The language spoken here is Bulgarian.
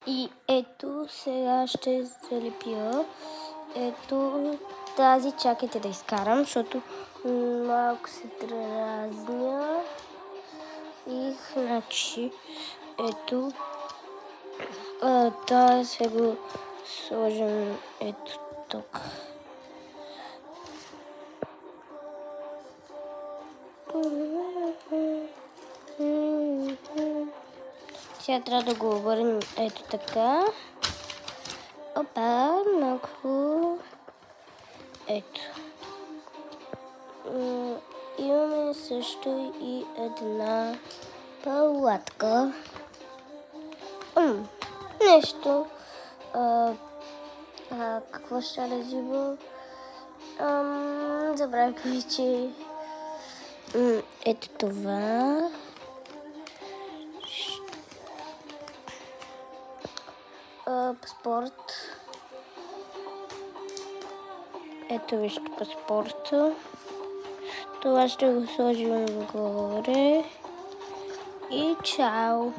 И ето сега ще залепя. Ето тази, чакайте да изкарам, защото малко се дразня. И значи ето това ще го сложим ето тук. Сега трябва да го обърнем ето така. Опа, много хубаво. Ето. Имаме също и една палатка. Нещо. Какво ще да взима? Забравих вече. Ето това. Паспорт. Ето вижте паспорта. Това ще го сложим горе. И чао!